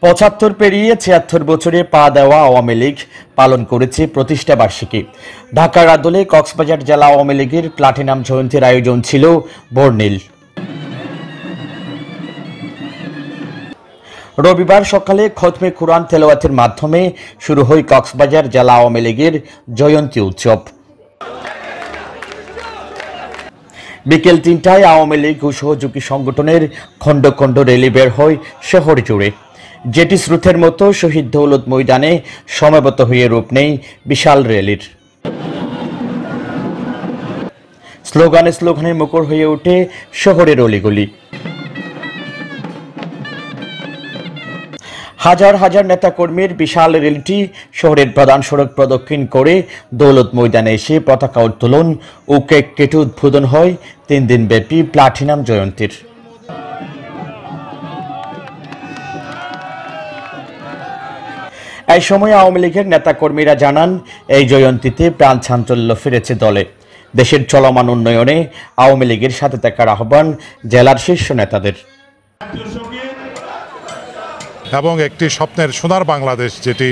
৭৫ পেরিয়ে ৭৬ বছরে পা দেওয়া আওয়ামী লীগ পালন করেছে প্রতিষ্ঠা বার্ষিকী। ঢাকার আদলে কক্সবাজার জেলা আওয়ামী লীগের প্লাটিনাম জয়ন্তীর আয়োজন ছিল বর্ণিল। রবিবার সকালে খতমে কুরআন তেলাওয়াতের মাধ্যমে শুরু হয় কক্সবাজার জেলা আওয়ামী লীগের জয়ন্তী উৎসব। বিকেল ৩টায় আওয়ামী লীগ ও সহযোগী সংগঠনের খণ্ড খণ্ড র্যালি বের হয় শহর জুড়ে। যেটি স্রোতের মতো শহীদ দৌলত ময়দানে সমবেত হয়ে রূপ নেই বিশাল র্যালির। স্লোগানে স্লোগানে মুখর হয়ে ওঠে শহরের অলিগলি। হাজার হাজার নেতাকর্মীর বিশাল র্যালিটি শহরের প্রধান সড়ক প্রদক্ষিণ করে দৌলত ময়দানে এসে পতাকা উত্তোলন ও কেক কেটে উদ্বোধন হয় ৩ দিনব্যাপী প্লাটিনাম জয়ন্তীর। এই সময় আওয়ামী লীগের নেতাকর্মীরা জানান, এই জয়ন্তীতে প্রাণ চাঞ্চল্য ফিরেছে দলে। দেশের চলমান উন্নয়নে আওয়ামী লীগের সাথে থাকার আহ্বান জেলার শীর্ষ নেতাদের। এবং একটি স্বপ্নের সোনার বাংলাদেশ, যেটি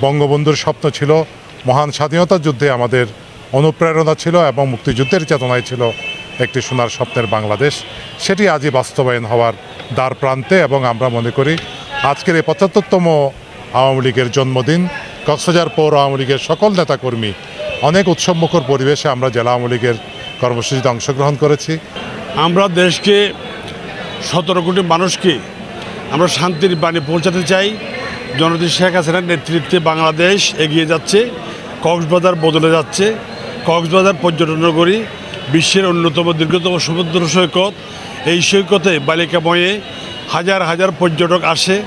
বঙ্গবন্ধুর স্বপ্ন ছিল, মহান স্বাধীনতা যুদ্ধে আমাদের অনুপ্রেরণা ছিল এবং মুক্তিযুদ্ধের চেতনায় ছিল একটি সোনার স্বপ্নের বাংলাদেশ, সেটি আজই বাস্তবায়ন হওয়ার দ্বার প্রান্তে। এবং আমরা মনে করি আজকের এই ৭৫তম আওয়ামী লীগের জন্মদিন, কক্সবাজার পৌর আওয়ামী লীগের সকল নেতাকর্মী অনেক উৎসবমুখর পরিবেশে আমরা জেলা আওয়ামী লীগের কর্মসূচিতে অংশগ্রহণ করেছি। আমরা দেশকে ১৭ কোটি মানুষকে আমরা শান্তির বাণী পৌঁছাতে চাই। জননেত্রী শেখ হাসিনার নেতৃত্বে বাংলাদেশ এগিয়ে যাচ্ছে, কক্সবাজার বদলে যাচ্ছে। কক্সবাজার পর্যটন নগরী, বিশ্বের অন্যতম দীর্ঘতম সমুদ্র সৈকত। এই সৈকতে বালিকাময়ে হাজার হাজার পর্যটক আসে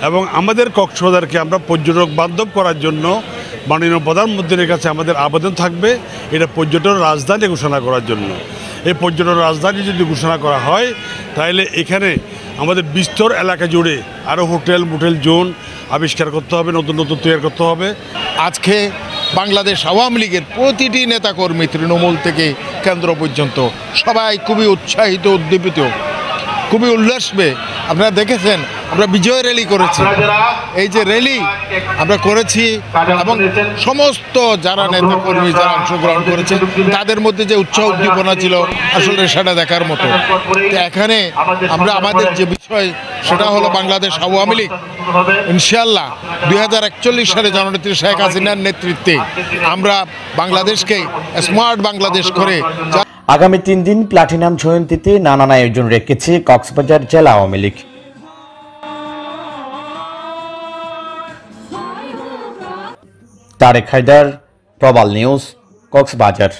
এবং আমাদের কক্সবাজারকে আমরা পর্যটক বান্ধব করার জন্য মাননীয় প্রধানমন্ত্রীর কাছে আমাদের আবেদন থাকবে, এটা পর্যটন রাজধানী ঘোষণা করার জন্য। এই পর্যটন রাজধানী যদি ঘোষণা করা হয়, তাহলে এখানে আমাদের বিস্তর এলাকা জুড়ে আরও হোটেল মোটেল জোন আবিষ্কার করতে হবে, নতুন নতুন তৈরি করতে হবে। আজকে বাংলাদেশ আওয়ামী লীগের প্রতিটি নেতাকর্মী তৃণমূল থেকে কেন্দ্র পর্যন্ত সবাই খুবই উৎসাহিত, উদ্দীপিত, খুবই উল্লাসবে। আপনারা দেখেছেন আমরা বিজয় র্যালি করেছি। এই যে র্যালি আমরা করেছি এবং সমস্ত যারা নেতাকর্মী যারা অংশগ্রহণ করেছে তাদের মধ্যে যে উৎসাহ উদ্দীপনা ছিল, আসলে সেটা দেখার মতো। এখানে আমরা আমাদের যে বিষয় সেটা হলো বাংলাদেশ আওয়ামী লীগ ইনশাআল্লাহ ২০৪১ সালে জননেত্রী শেখ হাসিনার নেতৃত্বে আমরা বাংলাদেশকে স্মার্ট বাংলাদেশ করে। আগামী ৩ দিন প্লাটিনাম জয়ন্তীতে নানান আয়োজন রেখেছে কক্সবাজার জেলা আওয়ামী লীগ। তারেক হায়দার, প্রবাল নিউজ, কক্সবাজার।